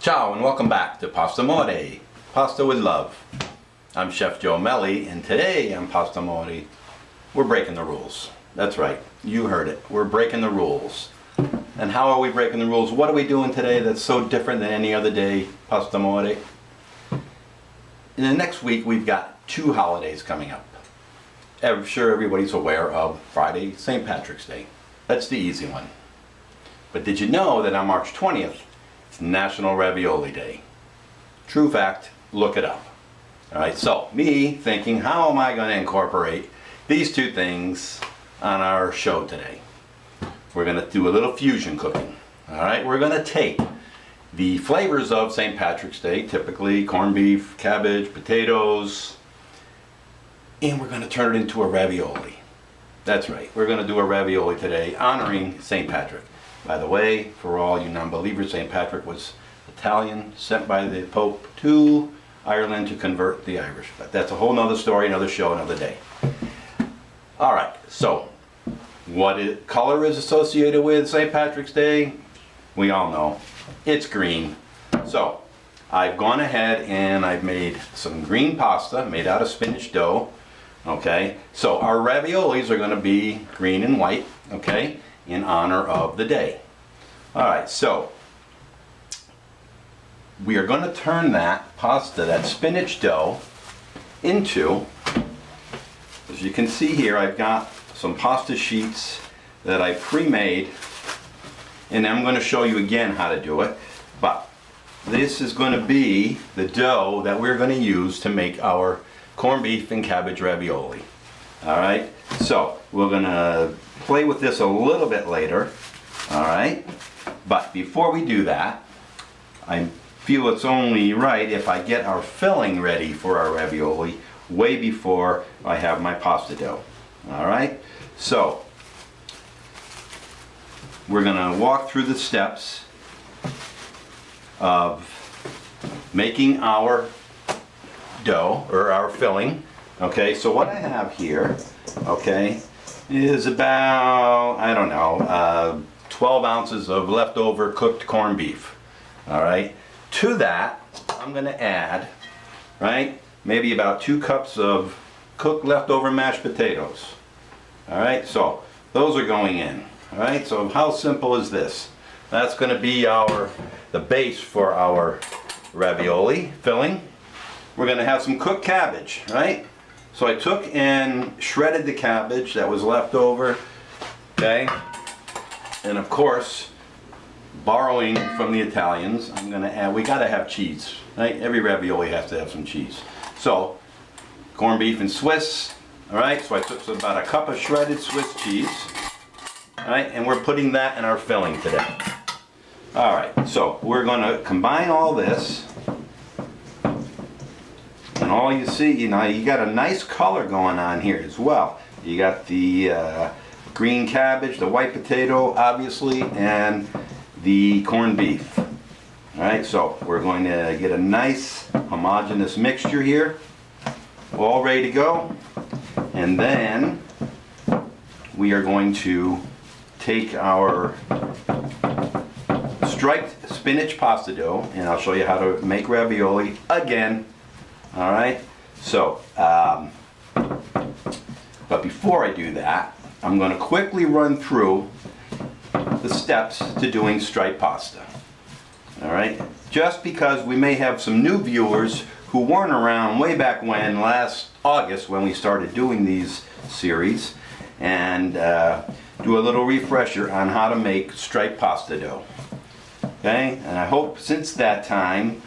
Ciao and welcome back to Pastamore, Pasta with Love. I'm Chef Joe Mele, and today on Pastamore, we're breaking the rules. That's right, you heard it. We're breaking the rules. And how are we breaking the rules? What are we doing today that's so different than any other day, Pastamore? In the next week, we've got two holidays coming up. I'm sure everybody's aware of Friday, St. Patrick's Day. That's the easy one. But did you know that on March 20th, it's National Ravioli Day? True fact, look it up. Alright, so me thinking, how am I going to incorporate these two things on our show today? We're going to do a little fusion cooking. Alright, we're going to take the flavors of St. Patrick's Day, typically corned beef, cabbage, potatoes, and we're going to turn it into a ravioli. That's right, we're going to do a ravioli today honoring St. Patrick. By the way, for all you non-believers, St. Patrick was Italian, sent by the Pope to Ireland to convert the Irish. But that's a whole nother story, another show, another day. Alright, so what color is associated with St. Patrick's Day? We all know. It's green. So I've gone ahead and I've made some green pasta made out of spinach dough. Okay, so our raviolis are going to be green and white, okay, in honor of the day. Alright, so we are going to turn that pasta, that spinach dough, into, as you can see here, I've got some pasta sheets that I pre-made, and I'm going to show you again how to do it. But this is going to be the dough that we're going to use to make our corned beef and cabbage ravioli. Alright, so we're going to play with this a little bit later. Alright, but before we do that, I feel it's only right if I get our filling ready for our ravioli way before I have my pasta dough. Alright, so we're going to walk through the steps of making our dough, or our filling. Okay, so what I have here, okay, is about, I don't know, 12 ounces of leftover cooked corned beef. Alright, to that, I'm going to add, right, maybe about 2 cups of cooked leftover mashed potatoes. Alright, so those are going in. Alright, so how simple is this? That's going to be the base for our ravioli filling. We're going to have some cooked cabbage, right? So I took and shredded the cabbage that was left over, okay? And of course, borrowing from the Italians, I'm going to add, we got to have cheese, right? Every ravioli has to have some cheese. So, corned beef and Swiss, all right? So I took about a cup of shredded Swiss cheese, all right? And we're putting that in our filling today. All right, so we're going to combine all this. And all you see, you know, you got a nice color going on here as well. You got the green cabbage, the white potato, obviously, and the corned beef. Alright, so we're going to get a nice homogeneous mixture here, all ready to go. And then we are going to take our striped spinach pasta dough, and I'll show you how to make ravioli again. Alright, so, but before I do that, I'm going to quickly run through the steps to doing striped pasta. Alright, just because we may have some new viewers who weren't around way back when, last August, when we started doing these series, and do a little refresher on how to make striped pasta dough. Okay, and I hope since that time,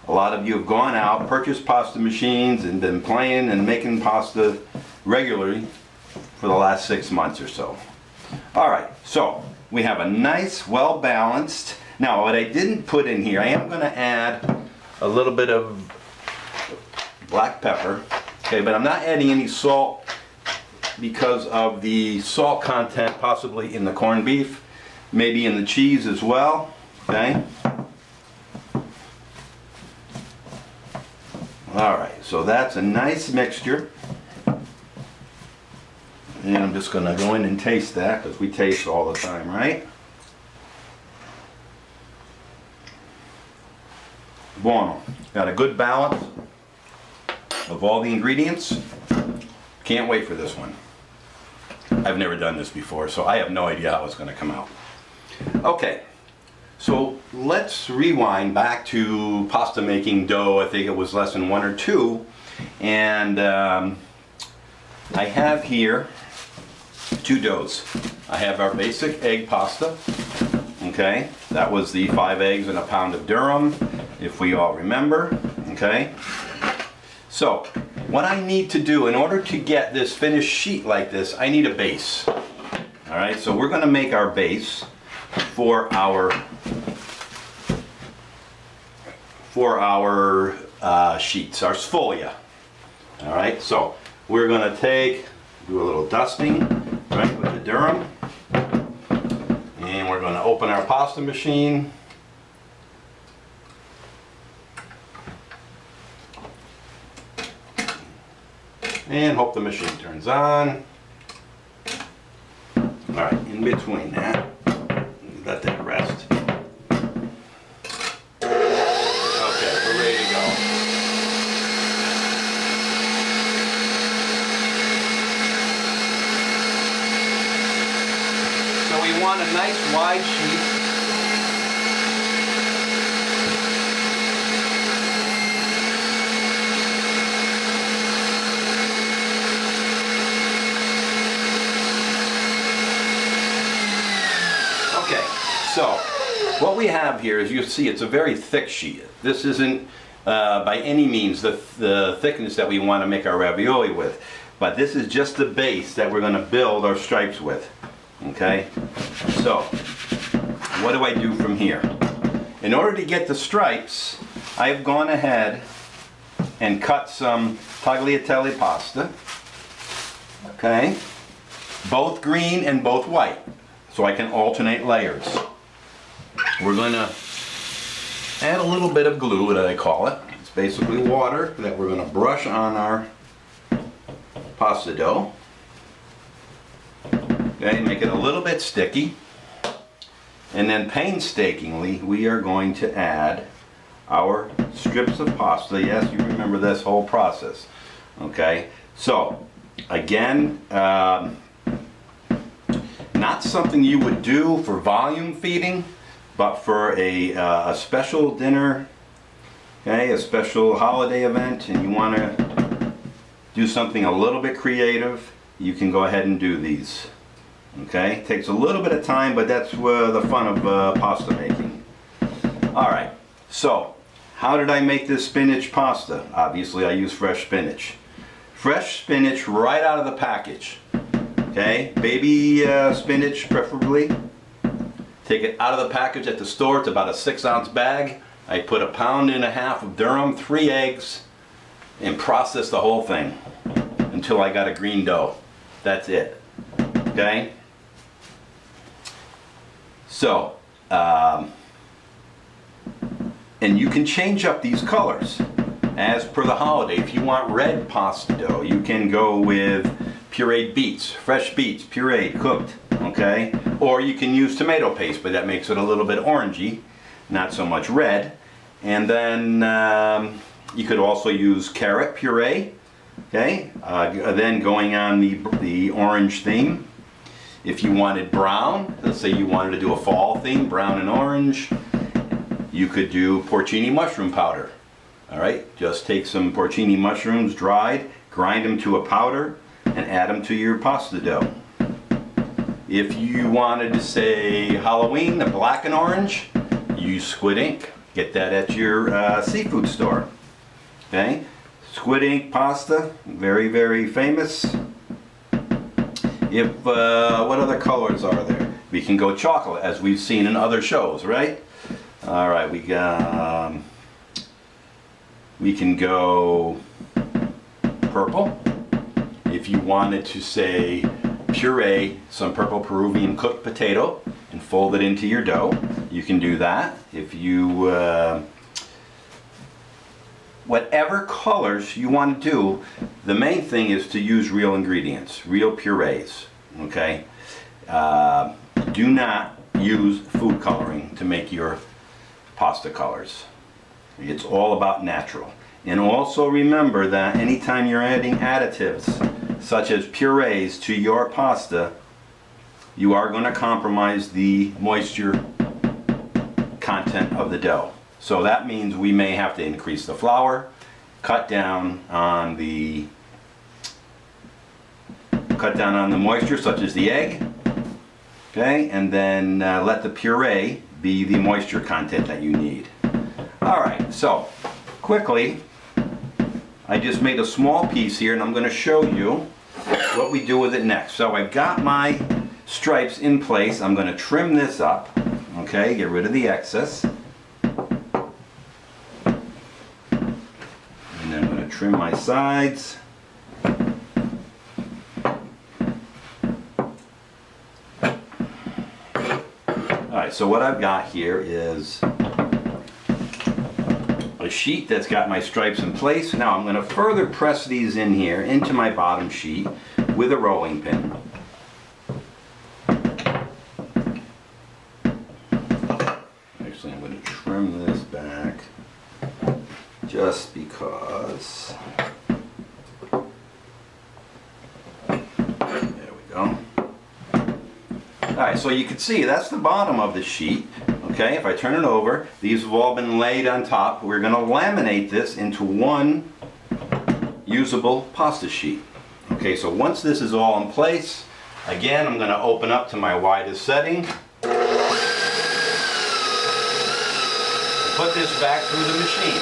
a lot of you have gone out, purchased pasta machines, and been playing and making pasta regularly for the last 6 months or so. Alright, so we have a nice, well-balanced. Now, what I didn't put in here, I am going to add a little bit of black pepper, okay, but I'm not adding any salt because of the salt content possibly in the corned beef, maybe in the cheese as well, okay. Alright, so that's a nice mixture. And I'm just going to go in and taste that, because we taste all the time, right? Buono. Got a good balance of all the ingredients. Can't wait for this one. I've never done this before, so I have no idea how it's going to come out. Okay, so let's rewind back to pasta making dough. I think it was lesson 1 or 2. And I have here 2 doughs. I have our basic egg pasta. Okay, that was the 5 eggs and a pound of durum, if we all remember. Okay, so what I need to do in order to get this finished sheet like this, I need a base. All right, so we're going to make our base for our sheets, our sfolia. All right, so we're going to do a little dusting, right, with the durum, and we're going to open our pasta machine. And hope the machine turns on. All right, in between that, let that rest. Okay, we're ready to go. So we want a nice wide sheet. So, what we have here is, you see, it's a very thick sheet. This isn't by any means the thickness that we want to make our ravioli with, but this is just the base that we're going to build our stripes with. Okay? So, what do I do from here? In order to get the stripes, I've gone ahead and cut some tagliatelle pasta. Okay? Both green and both white, so I can alternate layers. We're going to add a little bit of glue, that I call it. It's basically water that we're going to brush on our pasta dough. Okay, make it a little bit sticky. And then painstakingly, we are going to add our strips of pasta. Yes, you remember this whole process. Okay, so again, not something you would do for volume feeding, but for a special dinner, okay, a special holiday event, and you want to do something a little bit creative, you can go ahead and do these. Okay, it takes a little bit of time, but that's the fun of pasta making. All right, so how did I make this spinach pasta? Obviously, I use fresh spinach. Fresh spinach right out of the package. Okay, baby spinach preferably. Take it out of the package at the store. It's about a 6-ounce bag. I put 1.5 pounds of durum, 3 eggs, and process the whole thing until I got a green dough. That's it. Okay? So, and you can change up these colors as per the holiday. If you want red pasta dough, you can go with pureed beets, fresh beets, pureed, cooked. Okay, or you can use tomato paste, but that makes it a little bit orangey, not so much red. And then you could also use carrot puree. Okay, then going on the orange theme. If you wanted brown, let's say you wanted to do a fall theme, brown and orange, you could do porcini mushroom powder. All right, just take some porcini mushrooms dried, grind them to a powder, and add them to your pasta dough. If you wanted to say Halloween, the black and orange, use squid ink. Get that at your seafood store. Okay, squid ink pasta, very, very famous. If what other colors are there? We can go chocolate, as we've seen in other shows, right? All right, we can go purple. If you wanted to say puree some purple Peruvian cooked potato and fold it into your dough, you can do that. If you whatever colors you want to do, the main thing is to use real ingredients, real purees. Okay, do not use food coloring to make your pasta colors. It's all about natural. And also remember that anytime you're adding additives, such as purees, to your pasta, you are going to compromise the moisture content of the dough. So that means we may have to increase the flour, cut down on the moisture, such as the egg, okay, and then let the puree be the moisture content that you need. All right, so quickly, I just made a small piece here, and I'm going to show you what we do with it next. So I've got my stripes in place. I'm going to trim this up, okay, get rid of the excess. And then I'm going to trim my sides. Alright, so what I've got here is a sheet that's got my stripes in place. Now I'm going to further press these in here into my bottom sheet with a rolling pin. Actually, I'm going to trim this back just because. There we go. Alright, so you can see that's the bottom of the sheet. Okay, if I turn it over, these have all been laid on top. We're going to laminate this into one usable pasta sheet. Okay, so once this is all in place, again, I'm going to open up to my widest setting. And put this back through the machine.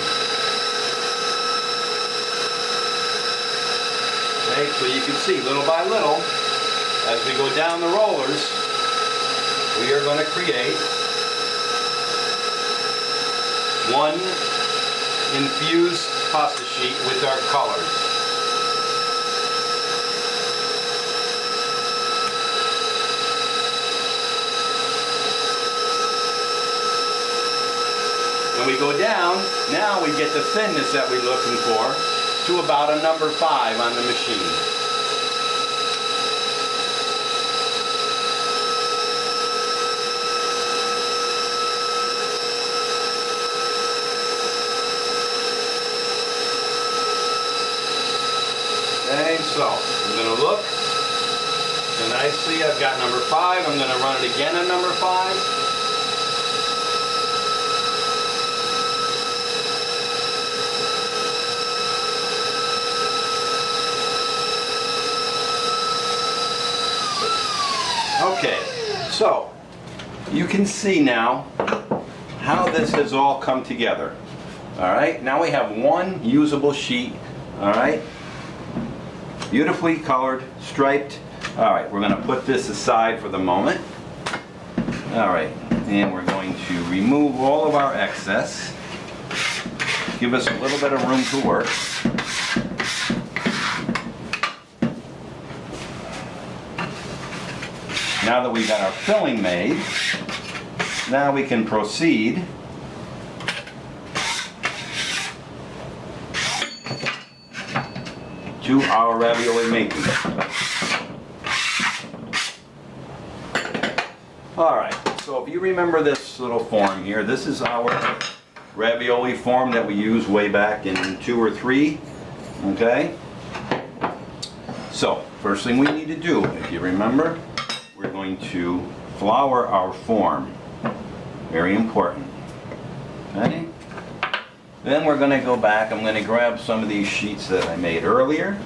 Okay, so you can see little by little, as we go down the rollers, we are going to create one infused pasta sheet with our colors. When we go down, now we get the thinness that we're looking for to about a number 5 on the machine. Okay, so I'm going to look, and I see I've got number 5. I'm going to run it again on number 5. Okay, so you can see now how this has all come together. Alright, now we have one usable sheet. Alright, beautifully colored, striped. Alright, we're going to put this aside for the moment. Alright, and we're going to remove all of our excess. Give us a little bit of room to work. Now that we've got our filling made, now we can proceed to our ravioli making. Alright, so if you remember this little form here, this is our ravioli form that we used way back in 2 or 3. Okay? So, first thing we need to do, if you remember, we're going to flour our form. Very important. Okay? Then we're going to go back. I'm going to grab some of these sheets that I made earlier.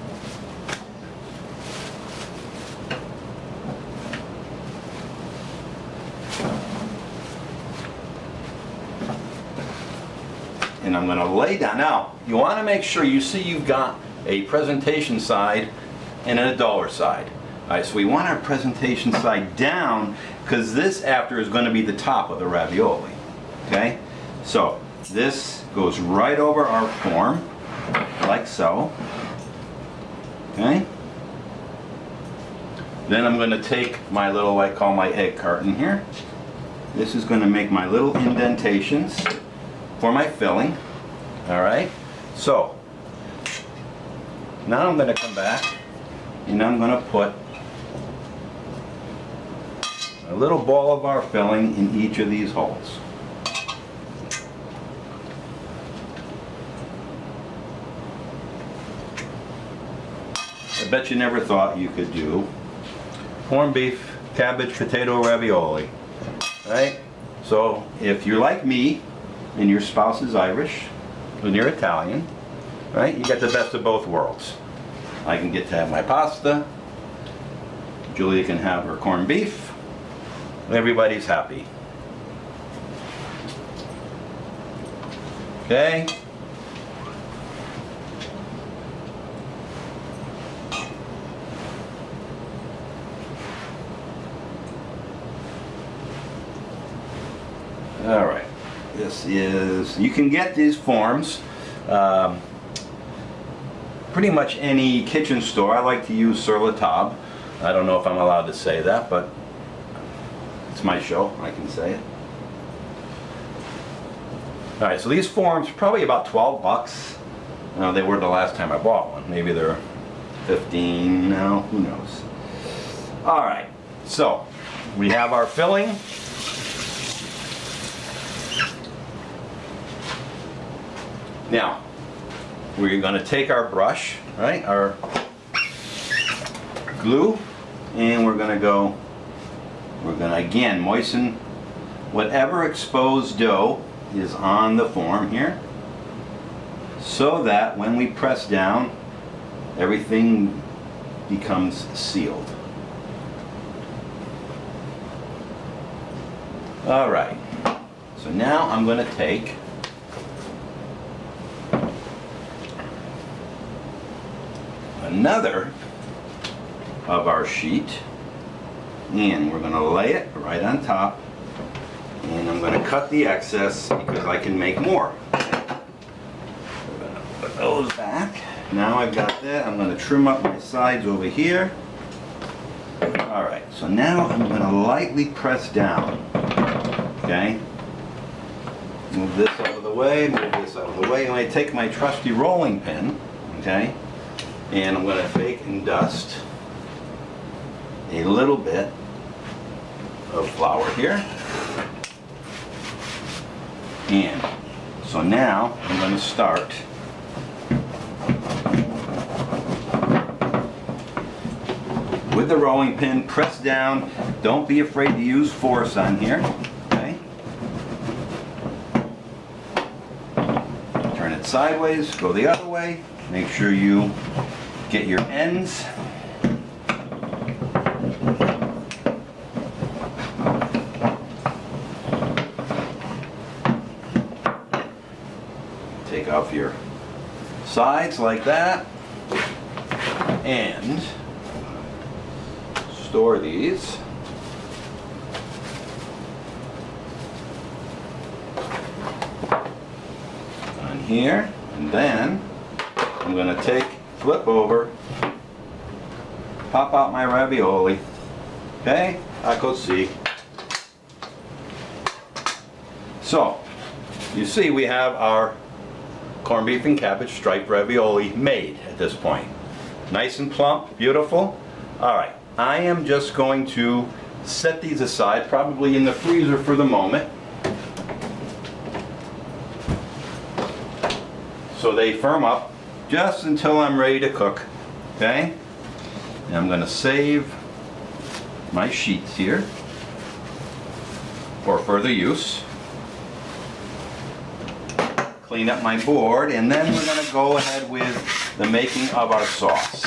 And I'm going to lay down. Now, you want to make sure you see you've got a presentation side and a duller side. Alright, so we want our presentation side down because this after is going to be the top of the ravioli. Okay? So, this goes right over our form, like so. Okay? Then I'm going to take my little, I call my egg carton here. This is going to make my little indentations for my filling. Alright? So, now I'm going to come back and I'm going to put a little ball of our filling in each of these holes. I bet you never thought you could do corned beef cabbage potato ravioli, right? So if you're like me and your spouse is Irish and you're Italian, right, you get the best of both worlds. I can get to have my pasta, Julia can have her corned beef, everybody's happy. Okay? All right, this is, you can get these forms pretty much any kitchen store. I like to use sur la table. I don't know if I'm allowed to say that, but it's my show, I can say it. All right, so these forms probably about 12 bucks. They were the last time I bought one. Maybe they're 15 now, who knows. All right, so we have our filling. Now, we're going to take our brush, right, our glue, and we're going to again moisten whatever exposed dough is on the form here, so that when we press down, everything becomes sealed. All right, so now I'm going to take another of our sheet and we're going to lay it right on top, and I'm going to cut the excess because I can make more. We're going to put those back. Now I've got that, I'm going to trim up my sides over here. Alright, so now I'm going to lightly press down. Okay? Move this out of the way, move this out of the way, and I take my trusty rolling pin, okay? And I'm going to bake and dust a little bit of flour here. And so now I'm going to start with the rolling pin, press down. Don't be afraid to use force on here. Okay? Turn it sideways, go the other way. Make sure you get your ends. Take off your sides like that. And store these. On here. And then I'm going to flip over, pop out my ravioli, okay, così. So, you see we have our corned beef and cabbage striped ravioli made at this point. Nice and plump, beautiful. Alright, I am just going to set these aside, probably in the freezer for the moment, so they firm up just until I'm ready to cook, okay? And I'm going to save my sheets here for further use. Clean up my board, and then we're going to go ahead with the making of our sauce.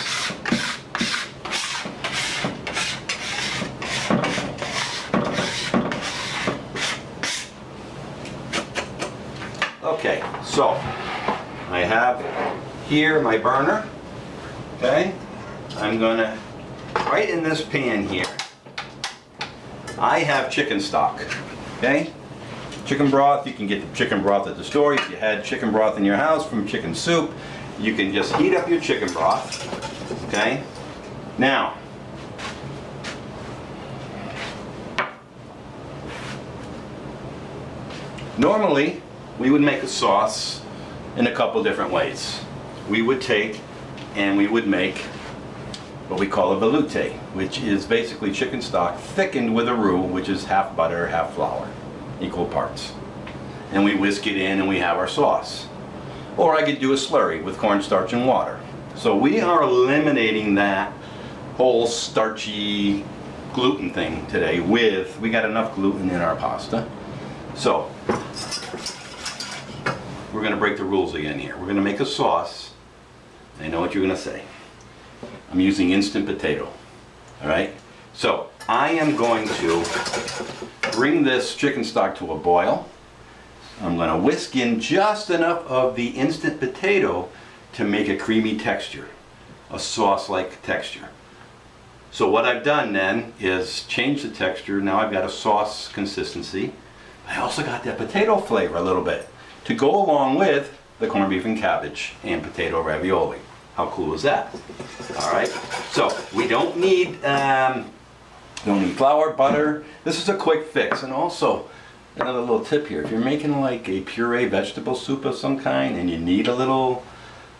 Okay, so I have here my burner, okay? I'm gonna, right in this pan here, I have chicken stock, okay? Chicken broth, you can get the chicken broth at the store. If you had chicken broth in your house from chicken soup, you can just heat up your chicken broth, okay? Now, normally, we would make a sauce in a couple different ways. We would take and we would make what we call a velouté, which is basically chicken stock thickened with a roux, which is half butter, half flour, equal parts. And we whisk it in and we have our sauce. Or I could do a slurry with cornstarch and water. So we are eliminating that whole starchy gluten thing today we got enough gluten in our pasta. So we're going to break the rules again here. We're going to make a sauce. I know what you're going to say. I'm using instant potato. All right. So I am going to bring this chicken stock to a boil. I'm going to whisk in just enough of the instant potato to make a creamy texture, a sauce-like texture. So what I've done then is change the texture. Now I've got a sauce consistency. I also got that potato flavor a little bit to go along with the corned beef and cabbage and potato ravioli. How cool is that? All right. So we don't need flour, butter. This is a quick fix. And also another little tip here: if you're making like a puree vegetable soup of some kind and you need a little,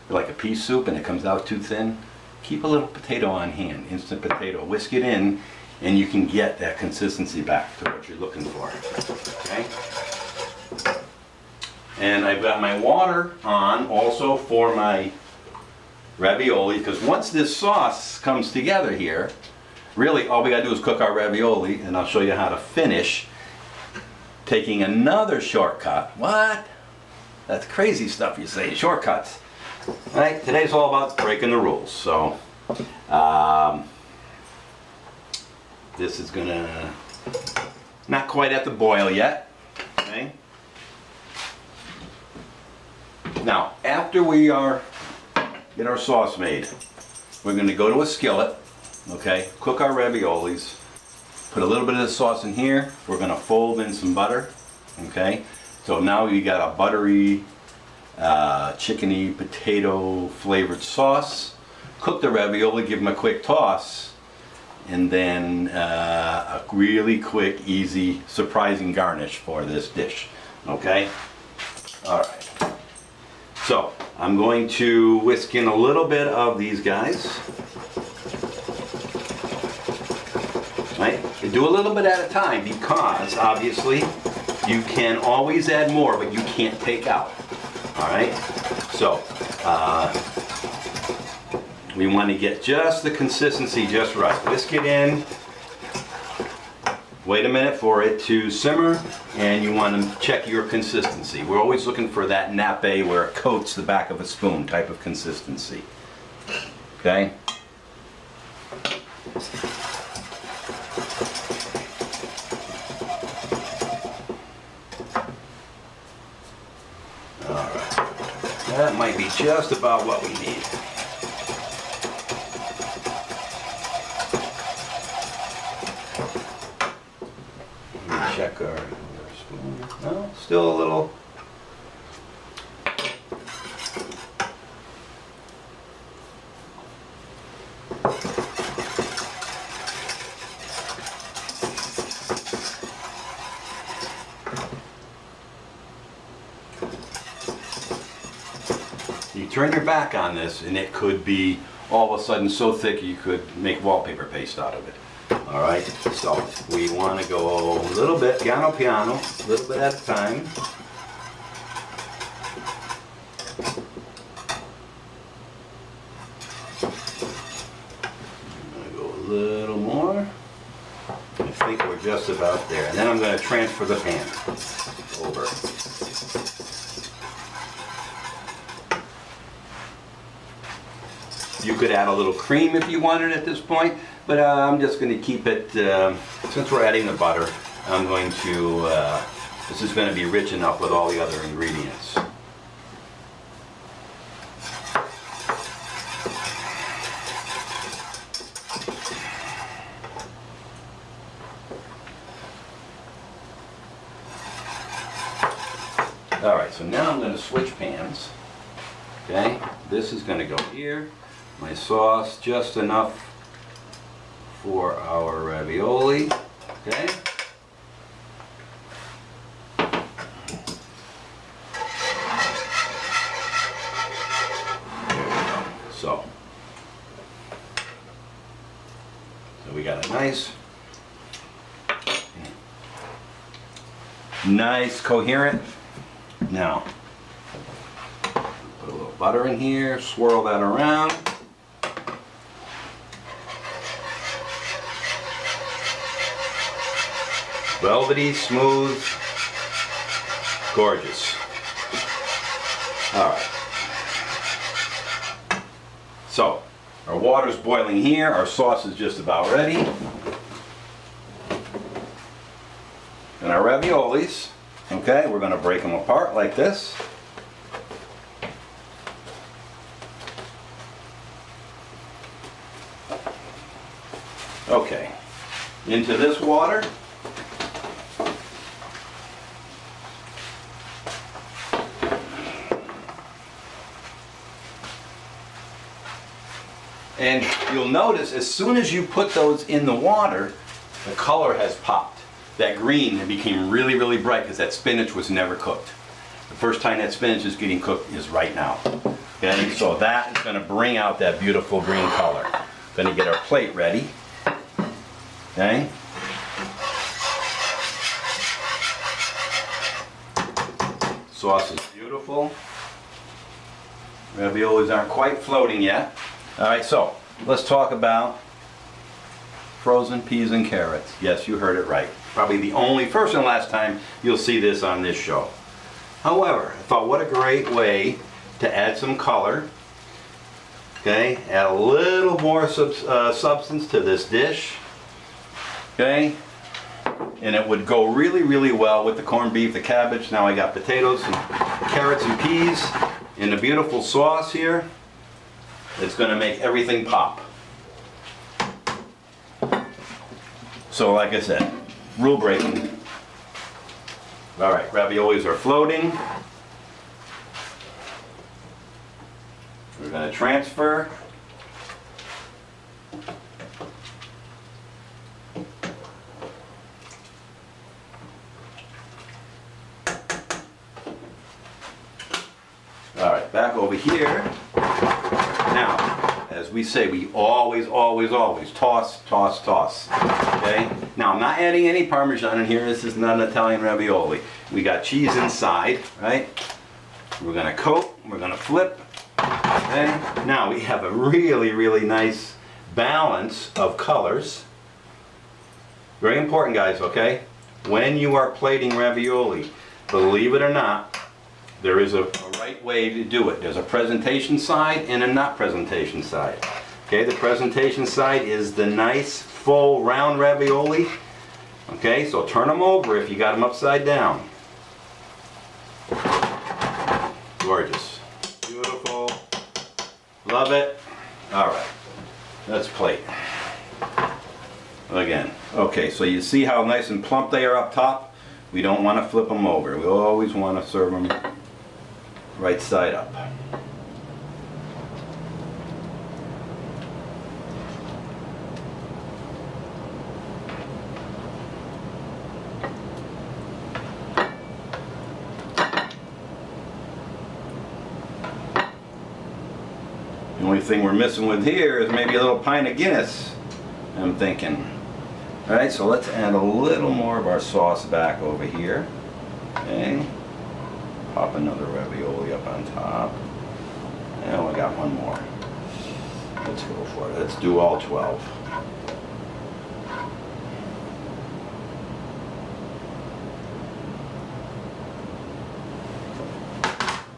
like a pea soup, and it comes out too thin, keep a little potato on hand, instant potato. Whisk it in, and you can get that consistency back to what you're looking for. Okay. And I've got my water on also for my ravioli, because once this sauce comes together here, really all we gotta do is cook our ravioli, and I'll show you how to finish taking another shortcut. What? That's crazy stuff you say, shortcuts. Right? Today's all about breaking the rules. So this is gonna not quite at the boil yet. Okay. Now, after we get our sauce made, we're going to go to a skillet, okay, cook our raviolis, put a little bit of the sauce in here. We're going to fold in some butter, okay. So now you got a buttery, chickeny, potato flavored sauce. Cook the ravioli, give them a quick toss, and then a really quick, easy, surprising garnish for this dish, okay. All right. So I'm going to whisk in a little bit of these guys. Right? You do a little bit at a time, because obviously you can always add more, but you can't take out. All right? So we want to get just the consistency just right. Whisk it in. Wait a minute for it to simmer, and you want to check your consistency. We're always looking for that nappe where it coats the back of a spoon type of consistency. Okay? All right. That might be just about what we need. Check our spoon. No, still a little. You turn your back on this, and it could be all of a sudden so thick you could make wallpaper paste out of it. All right, so we want to go a little bit, piano piano, a little bit at a time. I'm going to go a little more. I think we're just about there. And then I'm going to transfer the pan over. You could add a little cream if you wanted at this point, but I'm just going to keep it, since we're adding the butter, I'm going to, this is going to be rich enough with all the other ingredients. Alright, so now I'm going to switch pans. Okay, this is going to go here. My sauce, just enough for our ravioli. Okay. So we got a nice coherent. Now, put a little butter in here, swirl that around. Velvety, smooth, gorgeous. All right. So, our water's boiling here. Our sauce is just about ready. And our raviolis, okay, we're going to break them apart like this. Okay, into this water. And you'll notice as soon as you put those in the water, the color has popped. That green became really, really bright because that spinach was never cooked. The first time that spinach is getting cooked is right now. Okay, so that is going to bring out that beautiful green color. Going to get our plate ready. Okay. Sauce is beautiful. Raviolis aren't quite floating yet. All right, so let's talk about frozen peas and carrots. Yes, you heard it right. Probably the only first and last time you'll see this on this show. However, I thought what a great way to add some color. Okay, add a little more substance to this dish. Okay, and it would go really, really well with the corned beef, the cabbage. Now I got potatoes and carrots and peas in a beautiful sauce here. It's going to make everything pop. So like I said, rule breaking. All right, raviolis are floating. We're going to transfer. All right, back over here. Now, as we say, we always toss, toss, toss. Okay? Now, I'm not adding any Parmesan in here. This is not an Italian ravioli. We got cheese inside, right? We're going to coat. We're going to flip. Okay? Now, we have a really, really nice balance of colors. Very important, guys, okay? When you are plating ravioli, believe it or not, there is a right way to do it. There's a presentation side and a not presentation side. Okay, the presentation side is the nice, full, round ravioli. Okay, so turn them over if you got them upside down. Gorgeous. Beautiful. Love it. All right, let's plate. Again, okay, so you see how nice and plump they are up top? We don't want to flip them over. We always want to serve them right side up. The only thing we're missing with here is maybe a little pint of Guinness, I'm thinking. Alright, so let's add a little more of our sauce back over here. Okay. Pop another ravioli up on top. And we got one more. Let's go for it. Let's do all 12.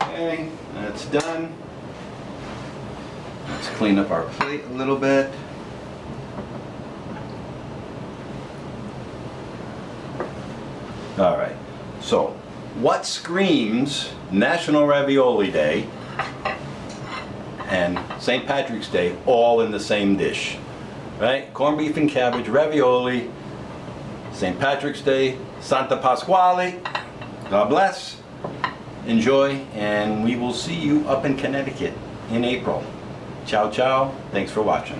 Okay, that's done. Let's clean up our plate a little bit. All right, so what screams National Ravioli Day and St. Patrick's Day all in the same dish, right? Corned beef and cabbage ravioli, St. Patrick's Day, Santa Pasquale. God bless, enjoy, and we will see you up in Connecticut in April. Ciao, ciao. Thanks for watching.